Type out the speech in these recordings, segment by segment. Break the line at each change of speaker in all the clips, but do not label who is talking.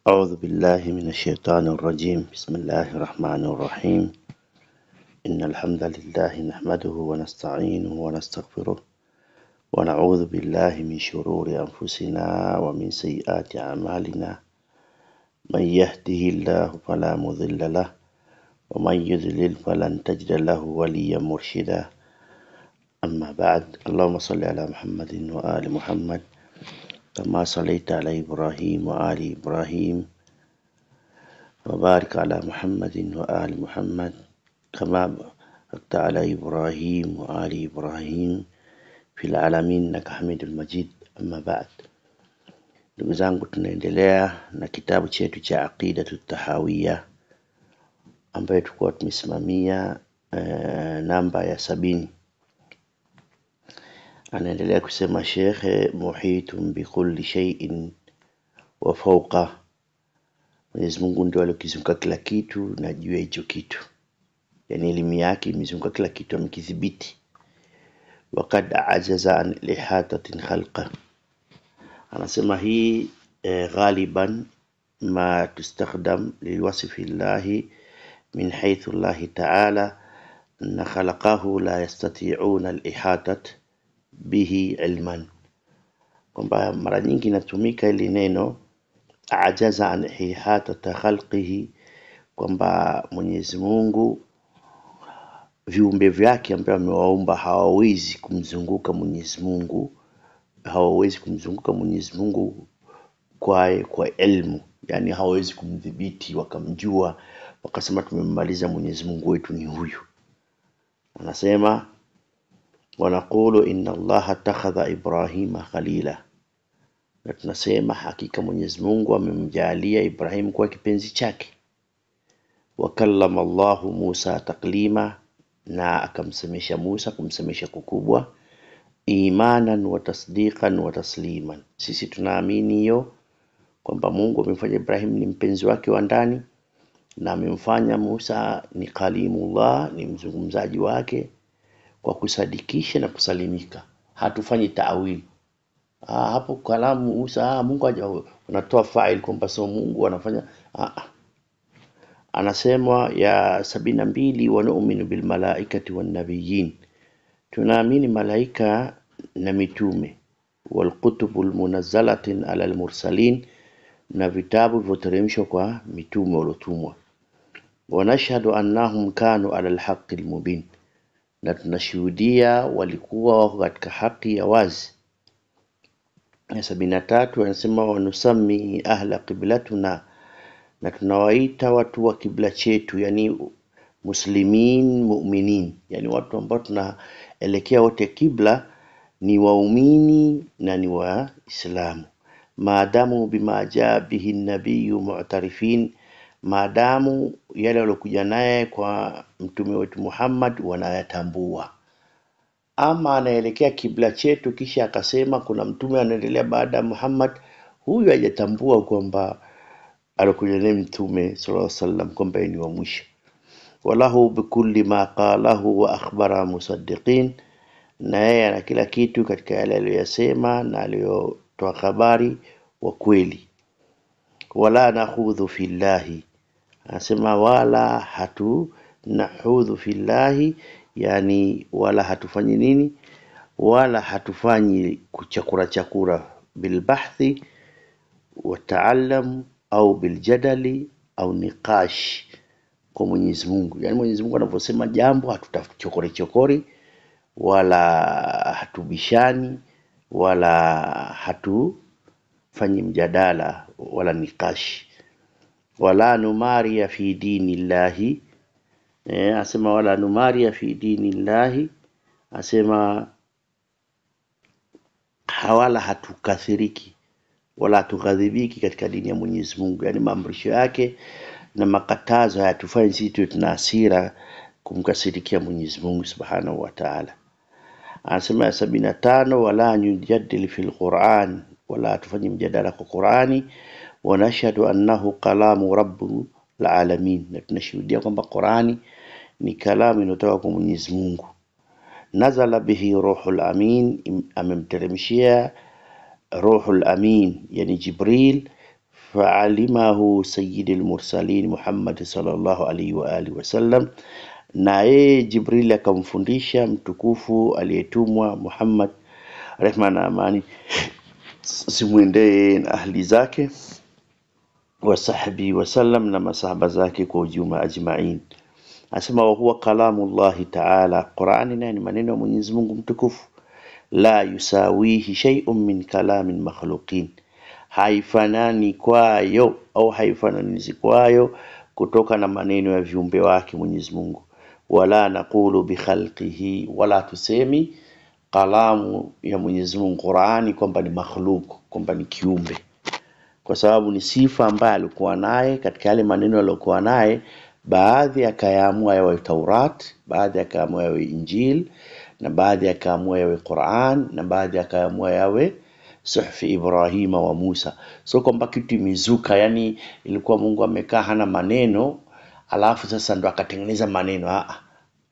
أعوذ بالله من الشيطان الرجيم. بسم الله الرحمن الرحيم. إن الحمد لله نحمده ونستعينه ونستغفره ونعوذ بالله من شرور أنفسنا ومن سيئات أعمالنا. من يهده الله فلا مضل له ومن يضلل فلن تجد له وليا مرشدا. أما بعد، اللهم صل على محمد وآل محمد كما صليت على إبراهيم وآل إبراهيم وبارك على محمد وآل محمد كما باركت على إبراهيم وآل إبراهيم في العالمين إنك حميد المجيد. أما بعد, ndugu zangu, tunaendelea na kitabu chetu cha Aqidatu Tahawiyya ambayo tulikuwa tumesimamia namba ya 70. Anaendelea kusema Sheikh, muhitun bi kulli shay'in wa fawqa, Mwenyezi Mungu ndio aliyokizunguka kila kitu na juu ya hicho kitu, yani elimu yake imezunguka kila kitu, amekidhibiti. Waqad ajaza an lihatatin khalqa, anasema hii ghaliban ma tustakhdam liwasfi llahi min haythu llahi ta'ala anna khalaqahu la yastati'una al-ihatat bihi ilman, kwamba mara nyingi inatumika ili neno ajaza an ihatata khalqihi, kwamba Mwenyezi Mungu viumbe vyake ambao amewaumba hawawezi kumzunguka Mwenyezi Mungu, kwa elimu, yani hawawezi kumdhibiti wakamjua wakasema tumemmaliza Mwenyezi Mungu wetu ni huyu. Anasema wanaqulu inna Allaha takhadha Ibrahima khalila, na tunasema hakika Mwenyezi Mungu amemjalia Ibrahim kuwa kipenzi chake. Wa kallama Allahu Musa taklima, na akamsemesha Musa kumsemesha kukubwa. Imanan wa tasdiqan wa tasliman, sisi tunaamini hiyo kwamba Mungu amemfanya Ibrahim ni mpenzi wake wa ndani na amemfanya Musa ni kalimullah, ni mzungumzaji wake, kwa kusadikisha na kusalimika. Hatufanyi ta'wil. Hapo kalamu Musa Mungu haja, unatoa fa'il kwamba sio Mungu anafanya. Anasema ya 72, wa nu'minu bil malaikati wan nabiyyin, tunaamini malaika na mitume, wal kutubul munazzalatin ala al mursalin, na vitabu vilivyoteremshwa kwa mitume waliotumwa. Wa nashhadu annahum kanu ala al haqqil mubin, na tunashuhudia walikuwa wako katika haki ya wazi. Ya 73 anasema wa nusami ahla qiblatuna, na tunawaita watu wa kibla chetu, yani muslimin mu'minin, yani watu ambao tunaelekea wote kibla ni waumini na ni waislamu. Maadamu bima jaa bihi nabiyyu mu'tarifin, maadamu yale walokuja naye kwa mtume wetu Muhammad wanayatambua. Ama anaelekea kibla chetu kisha akasema kuna mtume anaendelea baada ya Muhammad, huyu hajatambua kwamba alokuja naye mtume sallallahu alaihi wasallam kwamba ni wa mwisho. Walahu bikulli ma qalahu wa akhbara musaddiqin, na yeye ana kila kitu katika yale aliyosema na aliyotoa habari wa kweli. Wala nakhudhu fillahi, anasema wala hatu nahudhu fillahi, yani wala hatufanyi nini, wala hatufanyi kuchakura bilbahthi wa ta'allam au biljadali au niqash kwa Mwenyezi Mungu. Yani Mwenyezi Mungu anaposema jambo hatutachokori wala hatubishani wala hatufanyi mjadala wala nikashi. Wala numari fi dinillahi, asema wala numari fi dinillahi, asema hawala hatukathiriki wala hatughadhibiki katika dini ya Mwenyezi Mungu, yani maamrisho yake na makatazo hayatufanye sisi tuna hasira kumkasirikia Mwenyezi Mungu Subhanahu wa Ta'ala. Anasema 75 wala yujadil fil Qur'an, wala tufanye mjadala kwa Qur'ani. Wa nashhadu annahu kalamu rabbil alamin, na tunashuhudia kwamba Qur'ani ni kalamu inayotoka kwa Mwenyezi Mungu. Nazala bihi ruhul amin, amemteremshia ruhul amin yani Jibril fa'alimahu sayyidul mursalin Muhammad sallallahu alaihi wa alihi wasallam, na yeye Jibril akamfundisha mtukufu aliyetumwa Muhammad, rehma na amani simwendee na ahli zake wa sahbi wasallam, na masahaba zake kwa ujumla ajma'in. Asema wa huwa kalamullahi ta'ala, Qur'ani ni maneno ya Mwenyezi Mungu mtukufu, la yusawihi shay'un min kalamin makhluqin, haifanani kwayo au haifananishi kwayo kutoka na maneno ya viumbe wake Mwenyezi Mungu. Wala naqulu bi khalqihi, wala tusemi kalamu ya Mwenyezi Mungu Qur'ani kwamba ni makhluq, kwamba ni kiumbe, kwa sababu ni sifa ambayo alikuwa naye katika yale maneno aliyokuwa naye. Baadhi akayaamua yawe Taurat, baadhi akaamua yawe Injil, na baadhi akaamua yawe Qur'an, na baadhi akaamua yawe suhfi Ibrahima wa Musa. So kwamba kitu mizuka, yani ilikuwa Mungu amekaa hana maneno alafu sasa ndo akatengeneza maneno.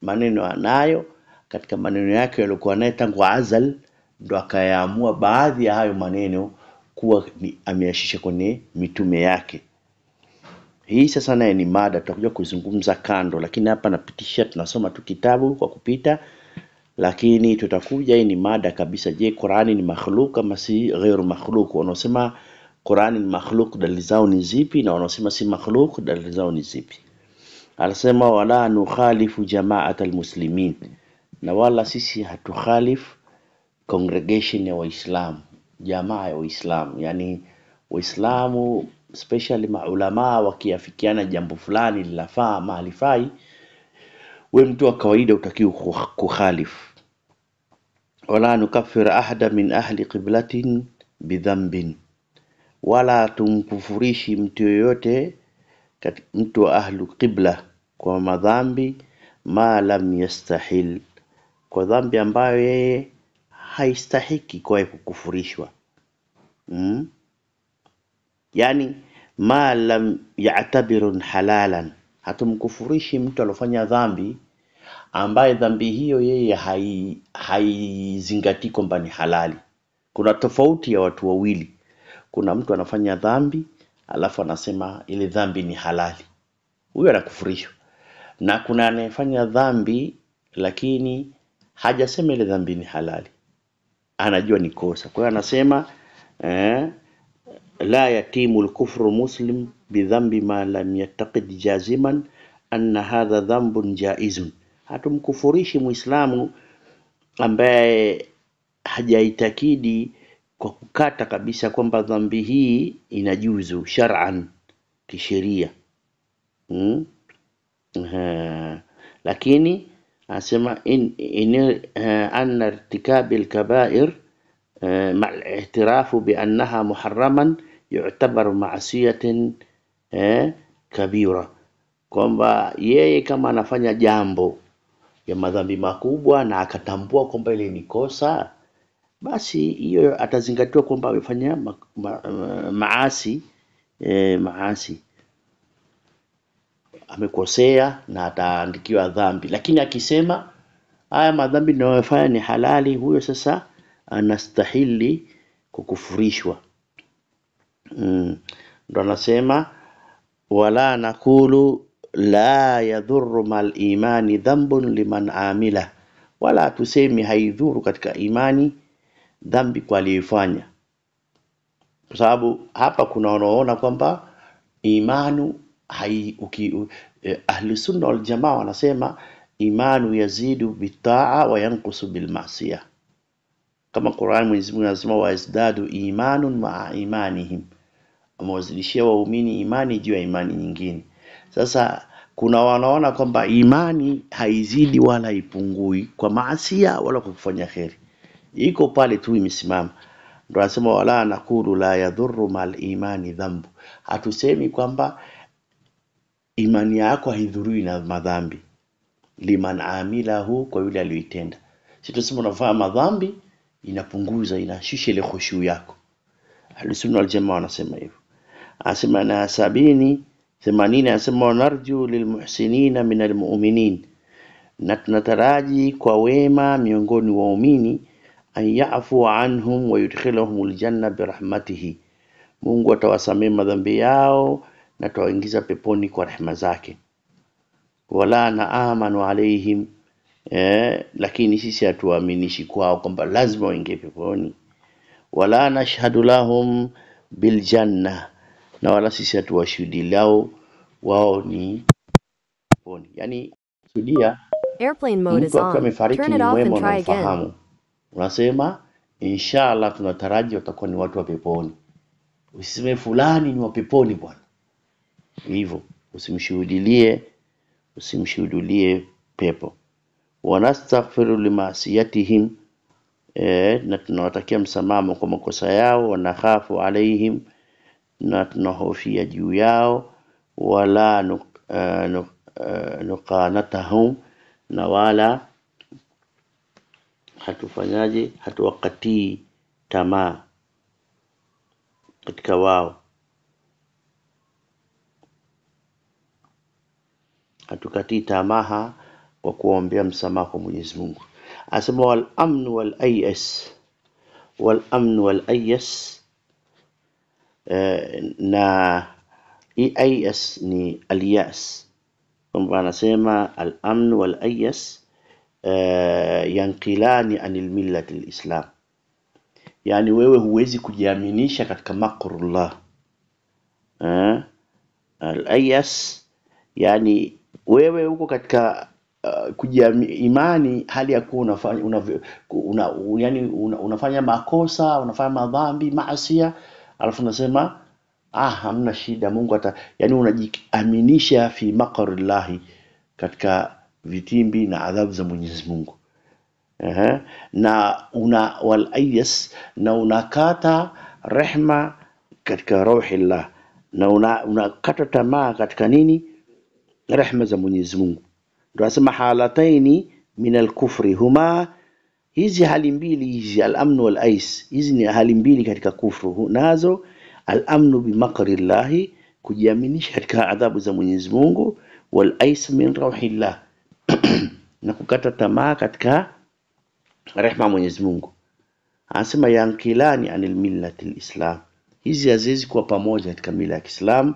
Maneno anayo, katika maneno yake yalikuwa naye tangu azal, ndo akayaamua baadhi ya hayo maneno kuwa ameyashisha kwenye mitume yake. Hii sasa naye ni mada tutakuja kuzungumza kando, lakini hapa napitisha, tunasoma tu kitabu kwa kupita, lakini tutakuja hii ni mada kabisa. Je, Qur'ani ni makhluq ama si ghairu makhluq? Wanaosema Qur'ani ni makhluq dalili zao ni zipi, na wanaosema si makhluq dalili zao ni zipi? Anasema wala nukhalifu jama'at almuslimin, na wala sisi hatukhalif congregation ya Waislamu, jamaa ya Waislamu. Yani Waislamu especially maulama wakiafikiana jambo fulani linafaa mahali fai, wewe mtu wa kawaida utakiwa kukhalif. Wala nukaffir ahada min ahli qiblatin bidhanbin, wala tumkufurishi mtu yoyote mtu wa ahlu qibla kwa madhambi, ma lam yastahil, kwa dhambi ambayo yeye haistahiki kwa kukufurishwa. Yani ma lam ya'tabirun halalan, hatumkufurishi mtu alofanya dhambi ambaye dhambi hiyo yeye haizingati kwamba ni halali. Kuna tofauti ya watu wawili. Kuna mtu anafanya dhambi alafu anasema ile dhambi ni halali, huyo anakufurishwa. Na kuna anayefanya dhambi lakini hajasema ile dhambi ni halali, anajua ni kosa. Kwa hiyo anasema la yatimu al-kufru muslim bidhambi ma lam yattaqid jaziman anna hadha dhanbun jaizun. Hatumkufurishi Muislamu ambaye hajaitakidi kwa kukata kabisa kwamba dhambi hii inajuzu shar'an, kisheria. Lakini anasema anna irtikabi al-kaba'ir ma'a al-i'tirafu bi annaha muharraman yu'tabar ma'siyatan kabira, kwamba yeye kama anafanya jambo ya madhambi makubwa na akatambua kwamba ile ni kosa, basi hiyo atazingatiwa kwamba amefanya maasi, amekosea na ataandikiwa dhambi. Lakini akisema haya madhambi ninayofanya ni halali, huyo sasa anastahili kukufurishwa. Ndo anasema wala naqulu la yadhurru mal imani dhanbun liman amila, wala tusemi haidhuru katika imani dhambi kwa aliyefanya. Kwa sababu hapa kuna wanaoona kwamba imanu ahli sunna wal jamaa wanasema imanu yazidu bitaa wa yanqusu bil ma'siyah. Kama Qur'an Mwenyezi Mungu anasema wazdadu imanun ma'a imanihim, amewazidishia waumini imani juu ya imani nyingine. Sasa kuna wanaona kwamba imani haizidi wala haipungui kwa maasiya wala kwa kufanya khairi, iko pale tu imesimama. Ndio anasema wala naqulu la yadhurru mal imani dhanbu, hatusemi kwamba imani yako haidhurui na madhambi, liman amilahu, kwa yule aliyoitenda. Sisi tunasema unafanya madhambi inapunguza, inashusha ile khushu yako. Ahlusunna wal jamaa wanasema hivyo. Anasema na 70 80, anasema narju lilmuhsinina min almu'minin, na tunataraji kwa wema miongoni wa waumini an ya'fu anhum wa yudkhiluhum aljanna birahmatihi, Mungu atawasamehe madhambi yao na atawaingiza peponi kwa rehema zake. Wala na amanu alaihim, lakini sisi hatuaminishi kwao kwamba lazima waingie peponi. Wala nashhadu lahum bil janna, na wala sisi hatuwashuhudi lao wao ni peponi. Yani shuhudia
Airplane mode is
mtu akiwa
on.
amefariki
Turn
ni
it off
mwema
and try again.
unamfahamu, unasema inshallah tunataraji watakuwa ni watu wa peponi. Usiseme fulani ni wa peponi bwana. Hivyo usimshuhudilie pepo. Wanastaghfiru limasiyatihim, na tunawatakia msamaha kwa makosa yao. Wanakhafu alaihim, na tunahofia juu yao. Wala nuqanatahum, na wala hatuwakatii tamaa katika wao, hatukatii tamaa kwa kuombea msamaha kwa Mwenyezi Mungu. Asema wal amnu wal ayas, na ayas ni aliyas, kwamba anasema al amnu wal ayas yankilani anil millati alislam, yani wewe huwezi kujiaminisha katika makrullah. Al ayas yani wewe uko katika kujiamini hali ya kuwa unafanya makosa, unafanya madhambi, maasiya, alafu unasema hamna shida, Mungu yani unajiaminisha fi maqarillahi, katika vitimbi na adhabu za Mwenyezi Mungu. Na wal ayas, na unakata rehma katika rauhillah, na unakata tamaa katika nini? Rehma za Mwenyezi Mungu. Ndio asema halataini min al-kufri huma, hizi hali mbili hizi, al-amn wal ais, hizi ni hali mbili katika kufru. Nazo al-amnu bi makrillahi, kujiaminisha katika adhabu za Mwenyezi Mungu, wal ais min rauhillah, na kukata tamaa katika rehma Mwenyezi Mungu. Anasema yankilani anil millati al-islam, hizi haziwezi kuwa pamoja katika mila ya Kiislamu.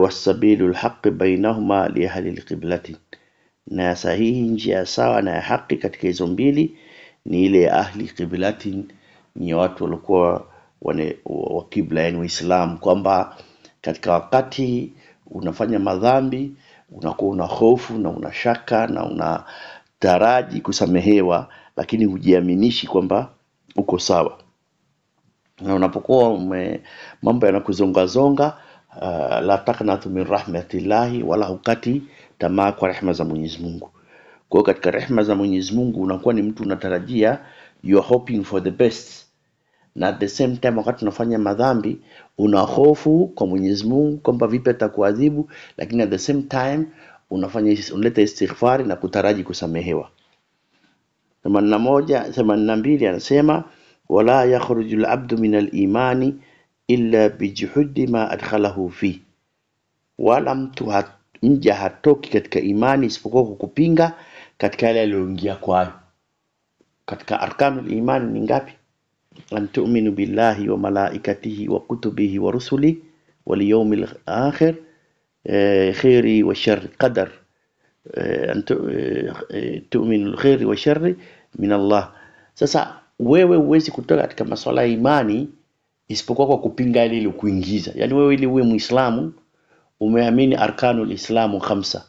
Wasabilu alhaqi bainahuma li ahli alqiblati, na sahihi, njia sawa na ya haki katika hizo mbili ni ile ya ahli qiblati, ni watu walikuwa wa kibla, yani Waislamu, kwamba katika wakati unafanya madhambi unakuwa una hofu na una shaka na una taraji kusamehewa, lakini hujiaminishi kwamba uko sawa. Na unapokuwa mambo yanakuzonga zonga, la taqnatu min rahmatillahi, wala hukati tamaa kwa rehema za Mwenyezi Mungu. Kwa hiyo katika rehema za Mwenyezi Mungu unakuwa ni mtu unatarajia, you are hoping for the best, na at the same time wakati unafanya madhambi una hofu kwa Mwenyezi Mungu kwamba vipi atakuadhibu, lakini at the same time unaleta istighfari na kutaraji kusamehewa. 82 anasema wala yakhruju al-abdu min al-imani illa bijuhudi ma adkhalahu fi, wala mja hatoki katika imani isipokuwa kupinga katika yale aliyoingia kwayo. Katika arkanul imani ni ngapi? An tu'minu billahi wa malaikatihi wa kutubihi wa rusuli wal yawmil akhir, khairi wa sharri, qadar, an tu'minu bil khairi wa sharri min Allah. Sasa wewe huwezi kutoka katika masuala ya imani isipokuwa kwa kupinga yale ile kuingiza. Yani wewe ili uwe Muislamu umeamini arkanul islamu 5,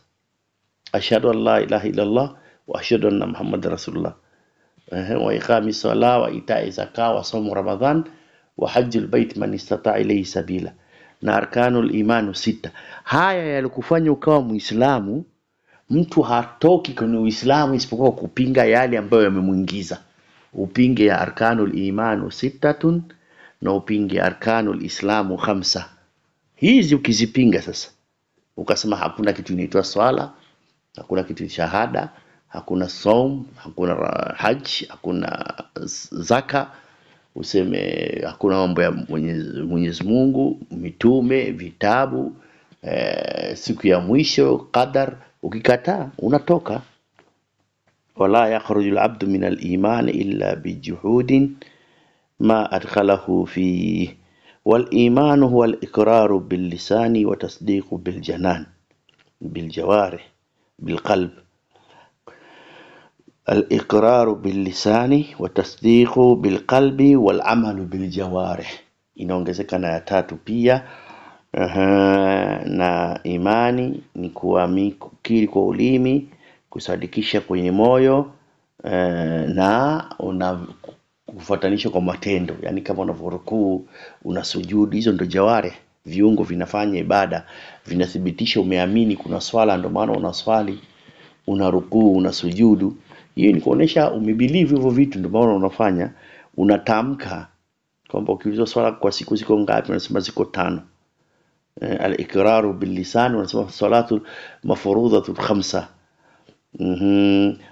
ashhadu an la ilaha illa Allah wa ashhadu anna Muhammadar rasulullah, wa iqamis salah wa ita'i zakah wa sawm Ramadhan wa hajjul bait man istata'a ilayhi sabila, na arkanul iman 6. Haya yalikufanya ukawa Muislamu. Mtu hatoki kwenye Uislamu isipokuwa kupinga yale ambayo yamemuingiza. Upinge ya arkanul iman 6 na upinge arkanul islamu 5. Hizi ukizipinga sasa, ukasema hakuna kitu inaitwa swala, hakuna kitu shahada, hakuna saum, hakuna haji, hakuna zaka, useme hakuna mambo ya Mwenyezi Mungu, mitume, vitabu, siku ya mwisho, qadar, ukikataa unatoka. Wala yakhruju al-abdu min al-iman illa bijuhudin ma adkhalahu fi, والإيمان هو الإقرار باللسان وتصديق بالجنان بالجوارح بالقلب. الإقرار باللسان وتصديق بالقلب والعمل بالجوارح. Inaongezeka na ya tatu pia. Na imani ni kukiri kwa ulimi, kusadikisha kwenye moyo, na kufuatanisha kwa matendo. Yani kama unavorukuu, unasujudu, hizo ndo jaware, viungo vinafanya ibada, vinathibitisha umeamini kuna swala, ndo maana unaswali, unarukuu, unasujudu. Hiyo ni kuonesha umebelieve hivyo vitu, ndo maana unafanya. Unatamka kwamba ukiulizwa swala kwa siku ziko ngapi, unasema ziko 5. Al-iqraru bil lisan, unasema salatu mafruḍatu 5.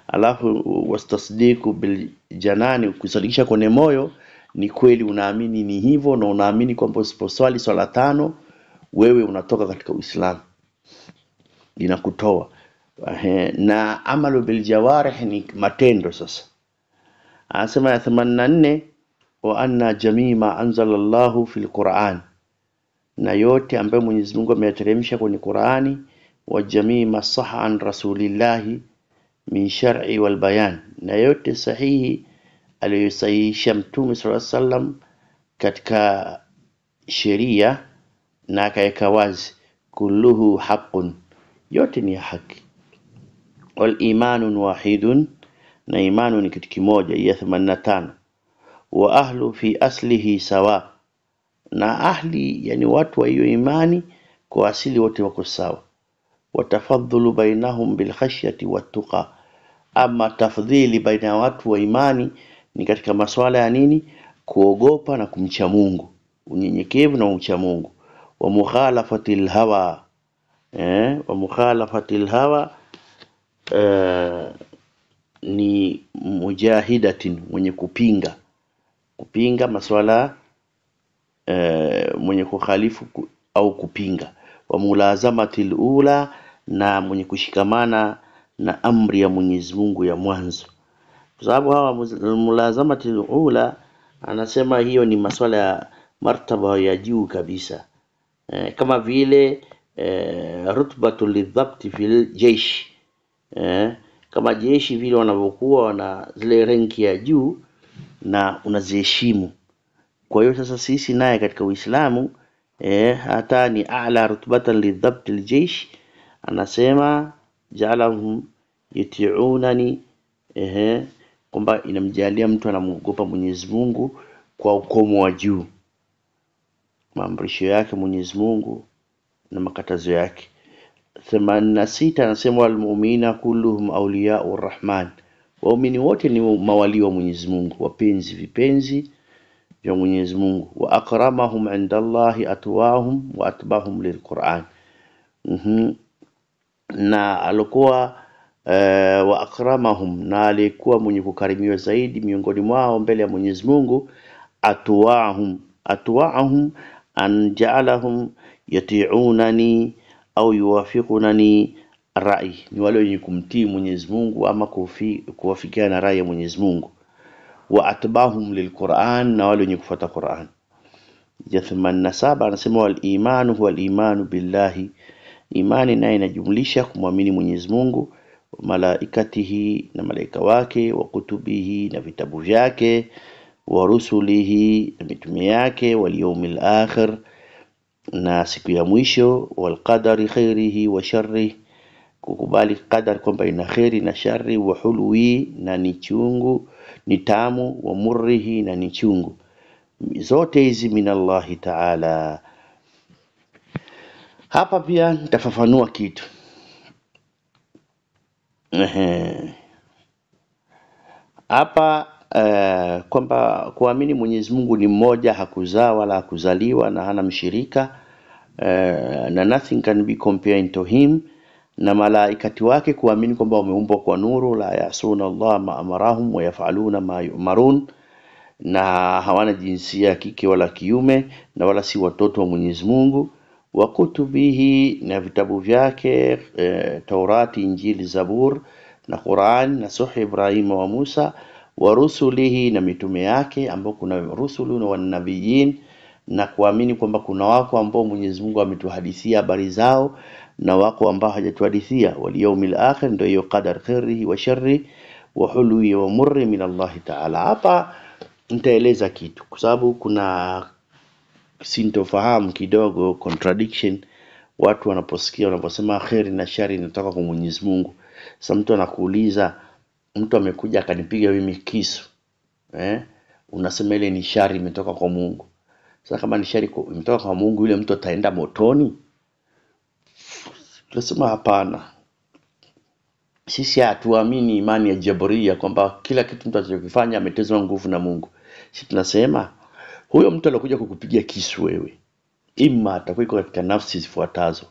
Alafu wastasdiqu bil janani, kusadikisha kwenye moyo ni kweli unaamini ni hivyo, na unaamini kwamba usiposwali swala 5 wewe unatoka katika Uislamu, inakutoa. Na amalu bil jawarih ni matendo. Sasa anasema ya 84, wa anna jamii ma anzala Allahu fil Qur'an, na yote ambayo Mwenyezi Mungu ameyateremsha kwenye Qur'ani, wa jamii masaha an rasulillahi min shar'i wal bayan, na yote sahihi aliyosahihisha Mtume sallallahu alaihi wasallam katika sheria na akaweka wazi, kulluhu haqqun, yote ni haki. Wal imanu wahidun, na imanu ni kitu kimoja, ya 85. Wa ahlu fi aslihi sawa, na ahli yani watu wa hiyo imani kwa asili wote wako sawa. Watafadhulu bainahum bil khashyati wattaqa, ama tafdhili baina watu wa imani ni katika masuala ya nini? Kuogopa na kumcha Mungu, unyenyekevu na kumcha Mungu. Wa mukhalafatil hawa, wa mukhalafatil hawa ni mujahidatin, mwenye kupinga masuala, mwenye kukhalifu au kupinga. Wa mulazamatil ula, na mwenye kushikamana na amri ya Mwenyezi Mungu ya mwanzo. Kwa sababu hawa mulazamatil ula, anasema hiyo ni masuala ya martaba ya juu kabisa, kama vile rutbatul lidhabti fil jeish, kama jeshi vile wanavyokuwa na zile ranki ya juu na unaziheshimu. Kwa hiyo sasa sisi naye katika Uislamu hata ni a'la rutbatan lidhabti aljeish, anasema ja'alahum yuti'unani, kwamba inamjalia mtu anamuogopa Mwenyezi Mungu kwa ukomo wa juu, maamrisho yake Mwenyezi Mungu na makatazo yake. 86 anasema wal mu'mina kulluhum awliya'ur rahman, waumini wote ni mawali wa Mwenyezi Mungu, wapenzi vipenzi vya Mwenyezi Mungu. Wa akramahum indallahi atwahum wa atbahum lilquran, na alikuwa wa akramahum, na alikuwa mwenye kukarimiwa zaidi miongoni mwao mbele ya Mwenyezi Mungu, atwahum an ja'alahum yati'unani au yuwafiqunani rai, ni wale wenye kumtii Mwenyezi Mungu ama kuwafikiana na rai ya Mwenyezi Mungu. Wa atbahum lilquran, na wale wenye kufuata Qur'an. Ya 87 anasema wal imanu huwa al imanu billahi, imani nayo inajumlisha kumwamini Mwenyezi Mungu, malaikatihi, na malaika wake, wa kutubihi, na vitabu vyake, wa rusulihi, na mitume yake, wal yawmil akhir, na siku ya mwisho, wal qadari khairihi wa sharrihi, kukubali qadar kwamba ina khairi na shari, wa hulwi, na ni chungu ni tamu, wa murrihi, na ni chungu. Zote hizi minallahi ta'ala. Hapa pia nitafafanua kitu. Hapa kwamba kuamini Mwenyezi Mungu ni mmoja, hakuzaa wala hakuzaliwa na hana mshirika, na nothing can be compared to him, na malaikati wake kuamini kwamba wameumbwa kwa nuru, la yasuna Allah ma amarahum wa yaf'aluna ma yu'marun, na hawana jinsia ya kike wala kiume, na wala si watoto wa Mwenyezi Mungu. Wa kutubihi, na vitabu vyake, Taurati, Injili, Zabur na Qur'an na Suhuf Ibrahim wa Musa. Wa rusulihi, na mitume yake ambao kuna rusulu na wanabiyin, na kuamini kwamba kuna wako ambao Mwenyezi Mungu ametuhadithia habari zao na wako ambao hajatuhadithia. Wal yawmil akhir, ndio hiyo qadar khairihi wa sharri wa hulwi wa murri min Allah Ta'ala. Hapa nitaeleza kitu kwa sababu kuna sintofahamu kidogo, contradiction watu wanaposikia wanaposema khairi na shari inatoka kwa Mwenyezi Mungu. Sasa mtu anakuuliza, mtu amekuja akanipiga mimi kisu, unasema ile ni shari imetoka kwa Mungu. Sasa kama ni shari imetoka kwa Mungu, yule mtu ataenda motoni? Tunasema hapana. Sisi hatuamini imani ya Jabaria kwamba kila kitu mtu anachokifanya ametezwa nguvu na Mungu. Sisi tunasema huyo mtu alokuja kukupigia kisu wewe, ima atakuwa katika nafsi zifuatazo: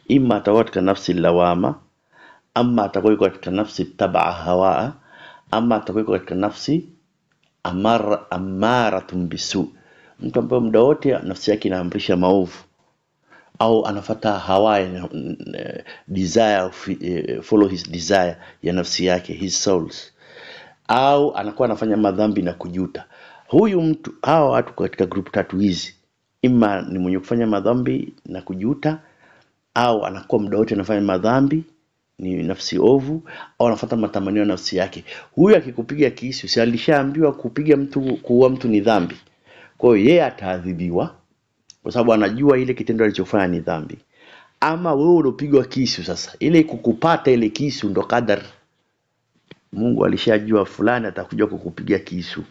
ima atakuwa katika nafsi lawama, ama atakuwa katika nafsi tabaa hawa, ama atakuwa katika nafsi amaratun bisu, mtu ambaye muda wote nafsi yake inaamrisha maovu, au anafuata hawa, desire, follow his desire ya nafsi yake, his souls, au anakuwa anafanya madhambi na kujuta. Huyu mtu, hao watu katika group tatu hizi, ima ni mwenye kufanya madhambi na kujuta, au anakuwa muda wote anafanya madhambi, ni nafsi ovu, au anafuata matamanio ya nafsi yake. Huyu akikupiga kisu, si alishaambiwa kupiga mtu, kuua mtu ni dhambi? Kwa hiyo yeye ataadhibiwa kwa sababu anajua ile kitendo alichofanya ni dhambi. Ama wewe unapigwa kisu, sasa ile kukupata ile kisu ndo kadar. Mungu alishajua fulani atakuja kukupiga kisu.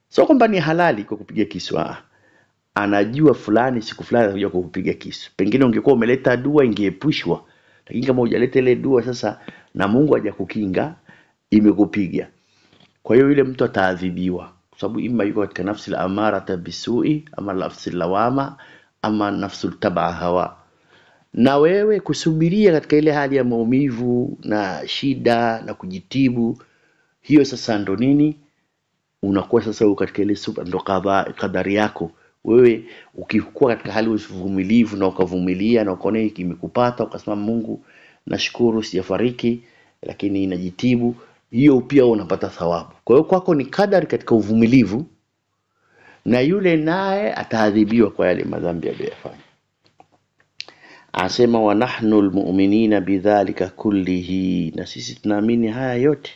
Sio kwamba ni halali kukupiga kisu. Anajua fulani siku fulani atakuja kukupiga kisu. Pengine ungekuwa umeleta dua ingeepushwa. Lakini kama hujaleta ile dua sasa na Mungu hajakukinga, imekupiga. Kwa hiyo yule mtu ataadhibiwa kwa sababu ima yuko katika nafsi la amarata bisui, ama nafsi lawama, ama nafsi tabaa hawa. Na wewe kusubiria katika ile hali ya maumivu na shida na kujitibu, hiyo sasa ndo nini? Unakuwa sasa katika ile ndo kadari yako. Wewe ukikuwa katika hali uvumilivu na ukavumilia na ukaona hiki kimekupata, ukasema Mungu nashukuru sijafariki lakini najitibu, hiyo pia unapata thawabu. Kwa hiyo kwako ni kadari katika uvumilivu, na yule naye ataadhibiwa kwa yale madhambi aliyofanya. Asema wa nahnu almu'minina bidhalika kullihi, na sisi tunaamini haya yote.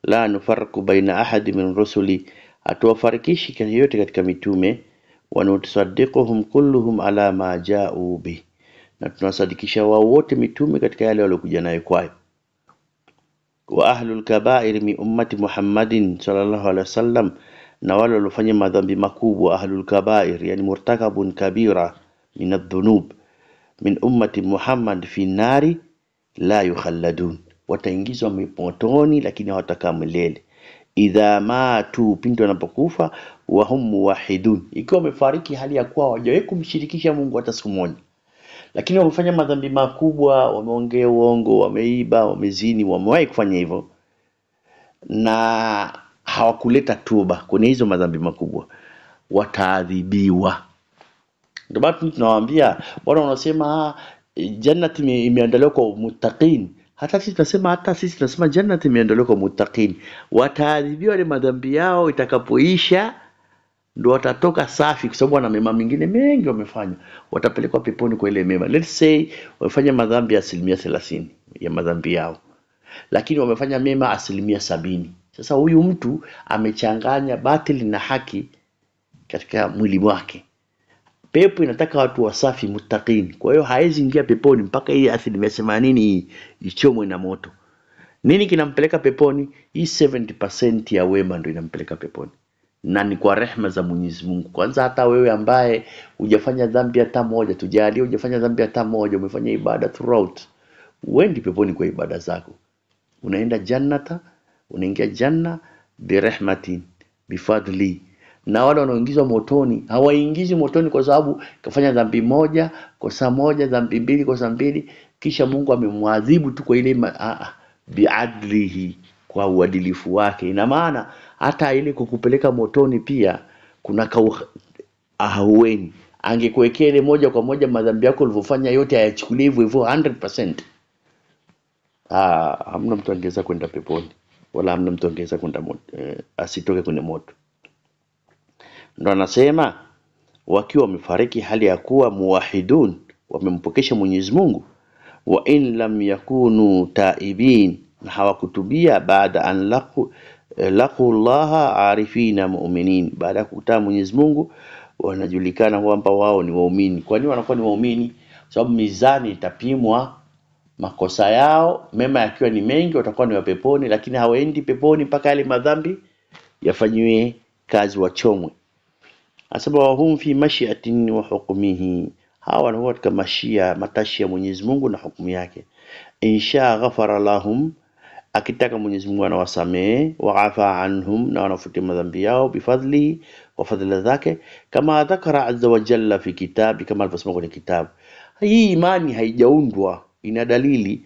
La nufarriqu baina ahadi min rusuli, atuwafarikishi kati yote katika mitume. Wa nusaddiquhum kulluhum ala ma ja'u bi, na tunasadikisha wao wote mitume katika yale waliokuja nayo kwayo. Wa ahlul kaba'ir min ummati Muhammadin sallallahu alaihi wasallam, na wale waliofanya madhambi makubwa, ahlul kaba'ir yani murtakabun kabira min adh-dhunub min ummati Muhammad fi nari la yukhalladun, wataingizwa motoni lakini hawatakaa milele. Idha matu, pindi wanapokufa, wa hum muwahidun, ikiwa wamefariki hali ya kuwa hawajawahi kumshirikisha Mungu hata siku moja, lakini wamefanya madhambi makubwa, wameongea uongo, wameiba, wamezini, wamewahi kufanya hivyo na hawakuleta toba kwenye hizo madhambi makubwa, wataadhibiwa. Ndio maana tunawaambia wale wanasema jannati imeandaliwa kwa muttaqin, hata sisi tunasema jannati imeandaliwa kwa muttaqin. Wataadhibiwa ile madhambi yao, itakapoisha ndio watatoka safi, kwa sababu wana mema mengine mengi wamefanya, watapelekwa peponi kwa ile mema. Let's say wamefanya madhambi 30% ya madhambi yao, lakini wamefanya mema 70%. Sasa huyu mtu amechanganya batili na haki katika mwili wake. Pepo inataka watu wasafi muttaqin, kwa hiyo haezi ingia peponi mpaka hii 80% ichomwe na moto. Nini kinampeleka peponi? Hii 70% ya wema ndio inampeleka peponi, na ni kwa rehema za Mwenyezi Mungu. Kwanza hata wewe ambaye hujafanya dhambi hata moja, tujalie hujafanya dhambi hata moja, umefanya ibada throughout, uendi peponi kwa ibada zako, unaenda jannata, unaingia janna birahmatin bifadli. Na wale wanaoingizwa motoni hawaingizwi motoni kwa sababu kafanya dhambi moja, kosa moja, dhambi mbili, kosa mbili, kisha Mungu amemwadhibu tu kwa ile biadlihi, kwa uadilifu wake. Ina maana hata ile kukupeleka motoni pia kuna ahueni. Angekuwekea ile moja kwa moja madhambi yako ulivyofanya yote hayachukuliwi hivyo 100%, hamna mtu angeweza kwenda peponi, wala hamna mtu angeweza kwenda asitoke kwenye moto. Ndo anasema wakiwa wamefariki hali ya kuwa muwahidun, wamempokesha Mwenyezi Mungu. Wa in lam yakunu taibin, na hawakutubia baada an laqu Allah arifina mu'minin, baada ya kukutaa Mwenyezi Mungu wanajulikana kwamba wao ni waumini. Kwa nini wanakuwa ni waumini? Sababu mizani itapimwa makosa yao, mema yakiwa ni mengi watakuwa ni wa peponi, lakini hawaendi peponi mpaka yale madhambi yafanyiwe kazi, wachomwe. Asaba wahum fi mashiatin wa hukmihi, hawa wanakuwa katika matashi ya Mwenyezi Mungu na hukumu yake. Insha ghafara lahum, akitaka Mwenyezi Mungu anawasamehe, wa afa anhum, na wanafutia madhambi yao, bifadli, wa fadhila zake, kama dhakara azza wa jalla fi kitabi, kama alivyosema kwenye kitabu. Hii imani haijaundwa, ina dalili.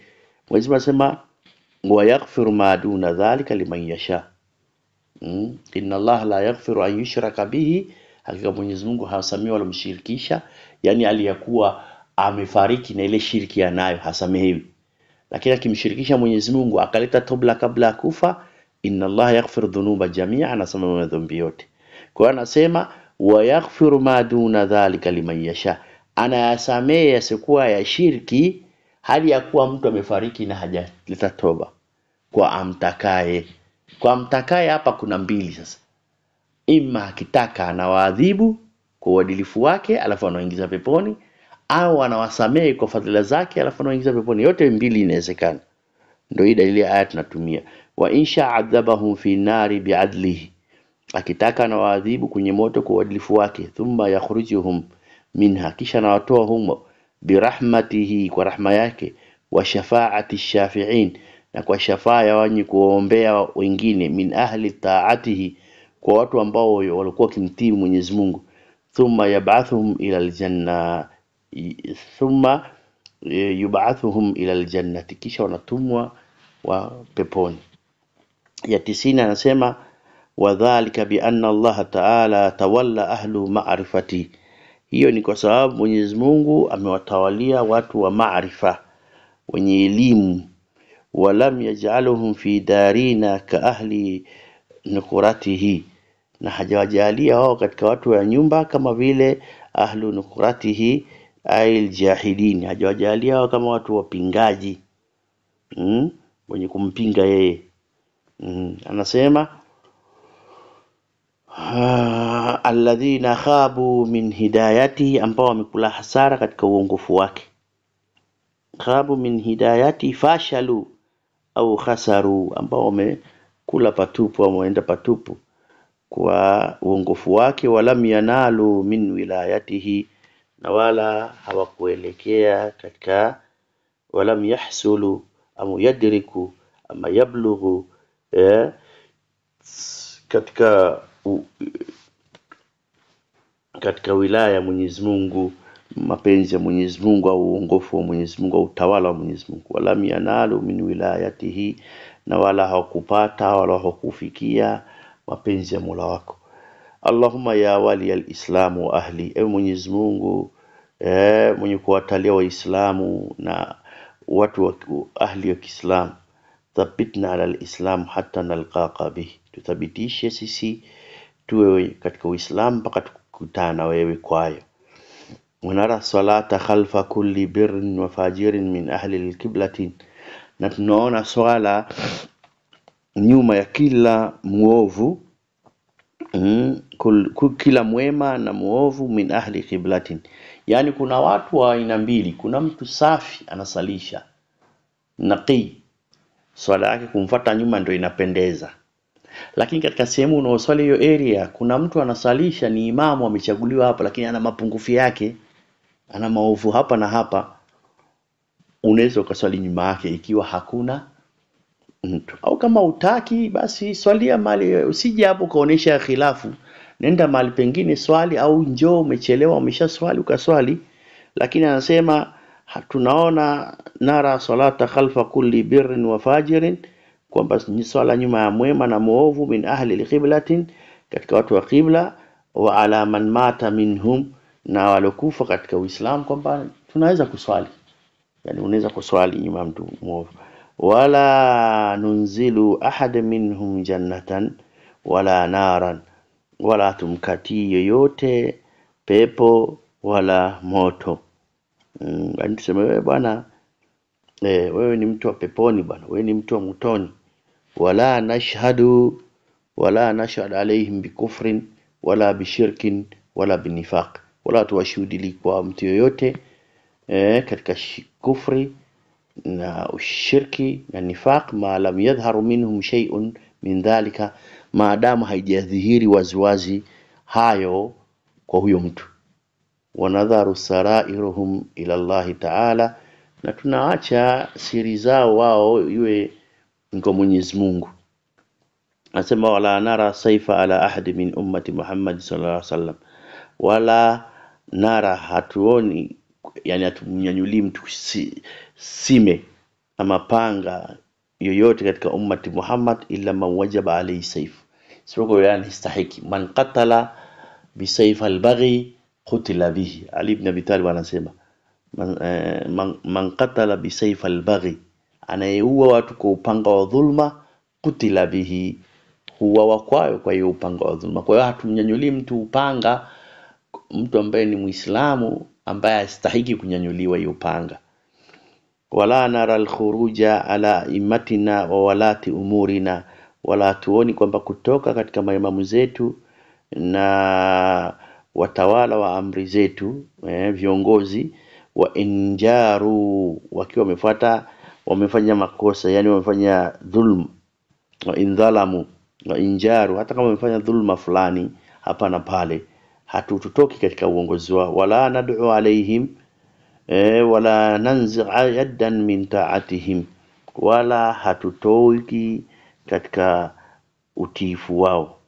Mwenyezi Mungu anasema wa yaghfiru ma duna dhalika liman yasha. Inna Allah la yaghfiru an yushraka bihi, hakika Mwenyezi Mungu hasamehi wala mshirikisha, yani aliyakuwa amefariki na ile shirki anayo hasamehewi. Lakini akimshirikisha Mwenyezi Mungu akaleta toba kabla ya kufa, inna Allah yaghfiru dhunuba jami'a, anasema madhambi yote. Kwa hiyo anasema wa yaghfiru ma duna dhalika liman yasha, anayasamehe yasikuwa ya shirki hali ya kuwa mtu amefariki na hajaleta toba, kwa amtakaye. Kwa amtakaye hapa kuna mbili sasa, ima akitaka anawaadhibu kwa uadilifu wake alafu anaingiza peponi, au anawasamehe kwa fadhila zake alafu anaingiza peponi. Yote mbili inawezekana. Ndio hii dalili aya tunatumia. Wa insha adhabahum fi nari biadlihi, akitaka anawaadhibu kwenye moto kwa uadilifu wake. Thumma yakhrujuhum minha, kisha anawatoa humo, birahmatihi, kwa rahma yake, wa shafaati shafi'in, na kwa shafaa ya wenye kuombea wengine, min ahli taatihi, kwa watu ambao walikuwa kimtii Mwenyezi Mungu. Thumma yub'athuhum ila aljanna, thumma yub'athuhum ila aljannati, kisha wanatumwa wa peponi. Ya 90 anasema wadhālika bi anna Allah ta'ala tawalla ahlu ma'rifati, hiyo ni kwa sababu Mwenyezi Mungu amewatawalia watu wa maarifa, wenye elimu. Walam yaj'aluhum fi darina ka ahli nukuratihi, na hajawajalia wao katika watu wa nyumba kama vile ahlu nukuratihi ail jahidin, hajawajalia wao kama watu wapingaji, wenye kumpinga yeye. Anasema alladhina khabu min hidayati, ambao wamekula hasara katika uongofu wake. Khabu min hidayati fashalu au khasaru, ambao wamekula patupu au wameenda patupu kwa uongofu wake. Walam yanalu min wilayatihi, na wala hawakuelekea katika, walam yahsulu au yadriku ama yablughu katika wilaya ya Mwenyezi Mungu, mapenzi ya Mwenyezi Mungu au uongofu wa Mwenyezi Mungu au utawala wa Mwenyezi Mungu. Walam yanalu min wilayatihi, na wala hawakupata wala hawakufikia mapenzi ya Mola wako. Allahumma ya wali al-Islam wa ahli, ewe Mwenyezi Mungu mwenye kuwatalia Waislamu na watu wa ahli wa Kiislamu, thabitna ala al-Islam hatta nalqaka bihi, tuthabitishe sisi tuwe katika Uislamu mpaka tukutane na wewe kwayo. Wanara salata khalfa kulli birrin wa fajirin min ahli al-qiblatin, na tunaona swala nyuma ya kila muovu, kila mwema na muovu, min ahli qiblatin, yani kuna watu wa aina mbili. Kuna mtu safi anasalisha naqi, swala yake kumfuata nyuma ndio inapendeza, lakini katika sehemu unaoswali hiyo area kuna mtu anasalisha, ni imamu amechaguliwa hapa, lakini ana mapungufu yake, ana maovu hapa na hapa, unaweza ukaswali nyuma yake ikiwa hakuna mtu. Au kama utaki basi swalia mali, usije hapo kaonesha khilafu, nenda mali pengine swali, au njoo umechelewa umeshaswali ukaswali. Lakini anasema tunaona nara salata khalfa kulli birrin wa fajirin, kwamba ni swala nyuma ya mwema na muovu, min ahli alqiblatin, katika watu wa qibla, wa ala man mata minhum, na walokufa katika Uislamu, kwamba tunaweza kuswali, yani unaweza kuswali nyuma ya mtu muovu. Wala nunzilu ahad minhum jannatan wala naran, wala tumkati yoyote pepo wala moto. Yani tuseme wewe bwana, wewe ni mtu wa peponi bwana, wewe ni mtu wa motoni. Wala nashhadu alaihim bikufrin wala bishirkin wala binifaq, wala tuwashuhudili kwa mtu yoyote katika kufri na ushirki na nifaq, ma lam yadhharu minhum shay'un min dhalika, maadamu haijadhihiri waziwazi hayo kwa huyo mtu. Wanadharu sarairuhum ila Allah ta'ala, na tunaacha siri zao wao iwe kwa Mwenyezi Mungu. Nasema wala nara saifa ala ahadi min ummati Muhammad sallallahu alaihi wasallam, wala nara, hatuoni, yani hatumnyanyuli mtu sime ama panga yoyote katika ummati Muhammad illa man wajaba alayhi saif, sio yani istahiki. Man qatala bi sayf al-baghi qutila bihi. Ali ibn Abi Talib anasema man qatala bi sayf al-baghi, anayeua watu kwa upanga wa dhulma, qutila bihi, huwa kwayo kwa hiyo upanga wa dhulma. Kwa hiyo hatumnyanyuli mtu upanga, mtu ambaye ni Muislamu ambaye hastahiki kunyanyuliwa hiyo upanga. Wala nara al-khuruja ala imatina wa walati umurina, wala tuoni kwamba kutoka katika maimamu zetu na watawala wa amri zetu, viongozi wa injaru, wakiwa wamefanya makosa, yani wamefanya dhulma, wa indhalamu wa injaru, hata kama wamefanya dhulma fulani hapa na pale, hatutoki katika uongozi wao. Wala nad'u alaihim wala nanzi'a yaddan min ta'atihim, wala hatutoki katika utiifu wao.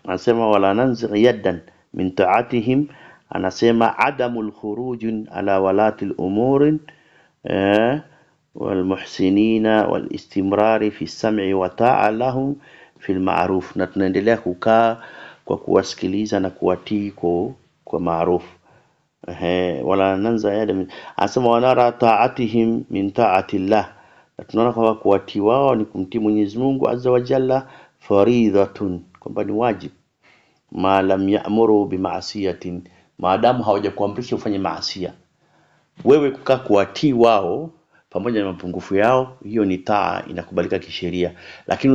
Anasema wala nanzi'a yaddan min ta'atihim, anasema adamul khuruj ala walati al-umur wal muhsinina wal istimrari fi sam'i wa ta'a lahum fi al-ma'ruf, na tunaendelea kukaa kwa kuwasikiliza na kuwatii kwa maarufu. Wala nanza yada, anasema wanara ta'atihim min ta'ati Allah, tunaona kwamba kuwatii wao ni kumtii Mwenyezi Mungu azza wa jalla, faridhatun, kwamba ni wajib, ma lam ya'muru bi ma'siyatin, maadamu hawajakuamrisha ufanye maasiya. Wewe kukaa kuwatii wao pamoja na mapungufu yao, hiyo ni taa, inakubalika kisheria. Lakini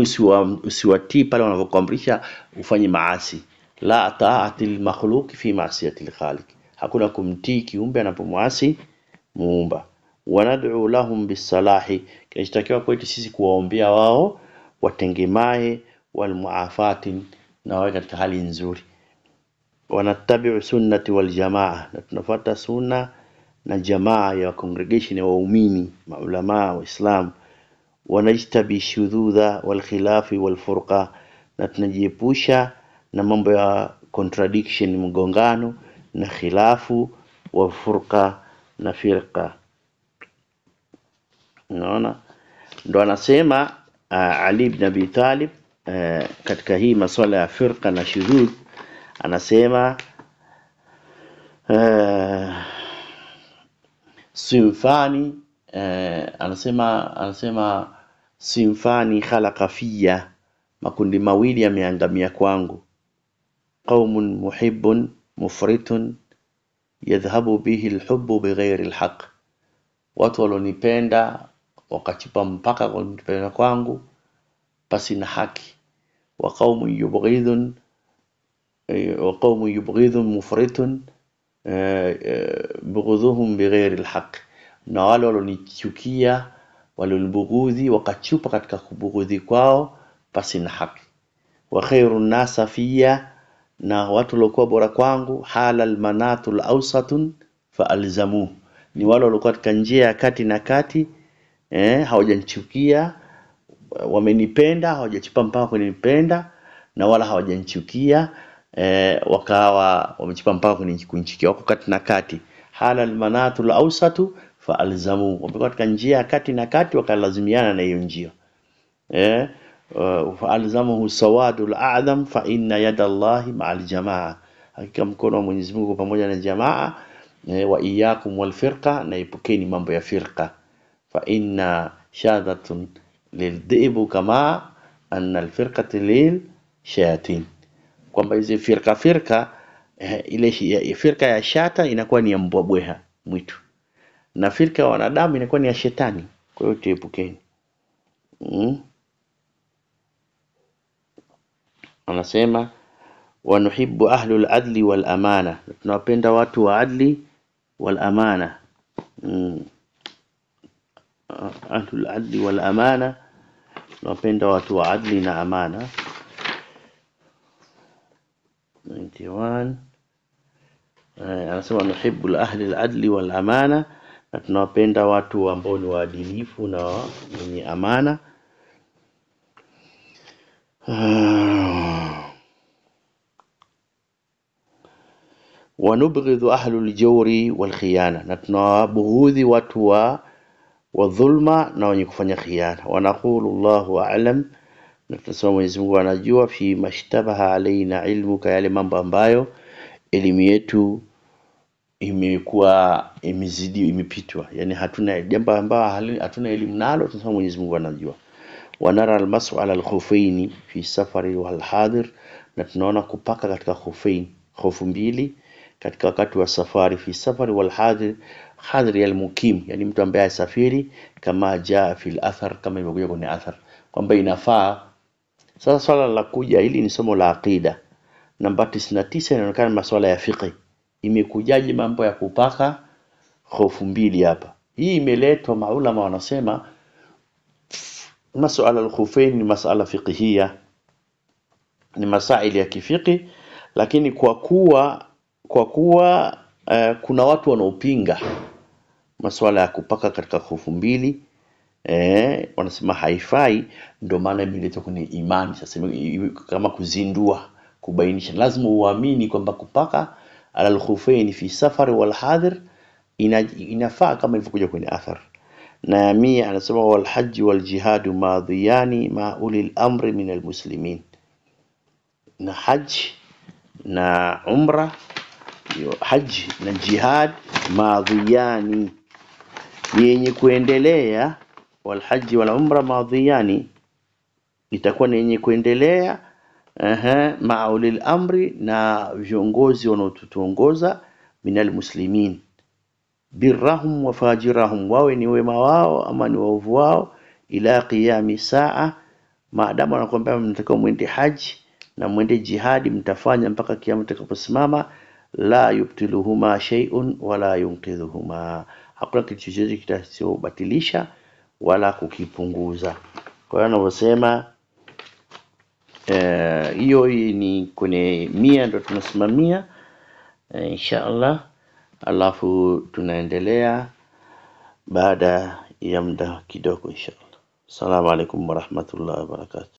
usiwatii pale wanapokuamrisha ufanye maasi. La ta'atil makhluq fi ma'siyatil khaliq, hakuna kumtii kiumbe anapomuasi muumba. Wanad'u lahum bisalahi, kinachitakiwa kwetu sisi kuwaombea wao watengemae, wal muafatin, na wawe katika hali nzuri. Wanatabi'u sunnati wal jamaa, na tunafuata sunna na jamaa ya congregation ya waumini, maulama wa Islam. Wanajtabi shududha wal khilafi wal furqa, na tunajiepusha na mambo ya contradiction, mgongano na khilafu wa furqa na firqa. Unaona, ndo anasema Ali ibn Abi Talib katika hii masuala ya firqa na shudud, anasema sinfani, anasema sinfani khalaqa fiyya, makundi mawili yameangamia kwangu. Qaumun muhibbun mufritun yadhhabu bihi alhubbu bighayri alhaq, watu walonipenda wakachipa mpaka kunipenda kwangu pasi na haki. Wa qaumun yubghidun mufritun bughudhuhum bighayri alhaq, na wale walonichukia, walonibughudhi wakachupa katika kubughudhi kwao pasi na haki. Wa khairun nasa fiyya, na watu waliokuwa bora kwangu, halal manatul awsatun fa alzamu, ni wale waliokuwa katika njia ya kati na kati, hawajanichukia, wamenipenda, hawajachipa mpaka kunipenda, na wala hawajanichukia wakawa wamechipa mpaka kunichukia, wako kati na kati. Halal manatul awsatu fa alzamu, wamekuwa katika njia ya kati na kati wakalazimiana na hiyo njia. Fa alzamahu sawadul a'zam fa inna yada Allahi ma'al jamaa, hakika mkono wa Mwenyezi Mungu pamoja na jamaa. Wa iyyakum wal firqa, na ipukeni mambo ya firqa. Fa inna shadatun lildhibu kama anna al firqata lil shayatin, kwamba hizi firka ile firka ya shata inakuwa ni ya mbwa bweha mwitu, na firka ya wanadamu inakuwa ni ya shetani. Kwa hiyo tuepukeni. Anasema wa nuhibbu ahlul adli wal amana, tunapenda watu wa adli wal amana. Ahlul adli wal amana, tunapenda watu wa adli na amana. 91 anasema nuhibbu ahli al-adli wal amana, na tunawapenda watu ambao ni waadilifu na wenye amana. Wa nubghidhu ahli al-jawri wal khiyana, na tunawabughudhi watu wa dhulma na wenye kufanya khiyana. Wa naqulu Allahu a'lam, na tunasema Mwenyezi Mungu anajua, fi mashtabaha alaina ilmuka, yale mambo ambayo elimu yetu imekuwa imezidi, imepitwa, yani hatuna jambo ambalo hatuna elimu nalo, tunasema Mwenyezi Mungu anajua. Wa nara al-mas'u ala al-khuffaini fi safari wal hadir, na tunaona kupaka katika khuffain, khofu mbili katika wakati wa safari, fi safari wal hadir, hadir ya al-mukim, yani mtu ambaye asafiri, kama jaa fil athar, kama imekuja kwenye athar kwamba inafaa. Sasa swala la kuja, hili ni somo la aqida. Namba 99 inaonekana masuala ya fiqh. Imekujaje mambo ya kupaka khofu mbili hapa? Hii imeletwa, maulama wanasema masuala al-khufain ni masuala fiqhiyya, ni masaili ya kifiqhi, lakini kwa kuwa kuna watu wanaopinga masuala ya kupaka katika khofu mbili, wanasema haifai, ndio maana imeletwa kwenye imani. Sasa kama kuzindua, kubainisha, lazima uamini kwamba kupaka ala al-khufain fi safari wal hadir inafaa kama ilivyokuja kwenye athar. Na mia anasema wal hajj wal jihad madhiyani ma ulil amri min al muslimin, na hajj na umra, hajj na jihad madhiyani yenye kuendelea, wal hajj wal umra madhiyani itakuwa ni yenye kuendelea ma ulil amri, na viongozi wanaotuongoza, minal muslimin, birrahum wa fajirahum, wawe ni wema wao ama ni waovu wao, ila qiyami saa, maadamu anakuambia mtakao mwende haji na mwende jihadi, mtafanya mpaka kiyama kitakaposimama, la yubtiluhuma shay'un wala yunqidhuhuma, hakuna kitu chochote kitachobatilisha wala kukipunguza. Kwa hiyo anavyosema hiyo ni kwenye 100 ndio tunasimamia inshallah, alafu tunaendelea baada ya muda kidogo inshallah. Assalamu alaykum wa rahmatullahi wa barakatuh.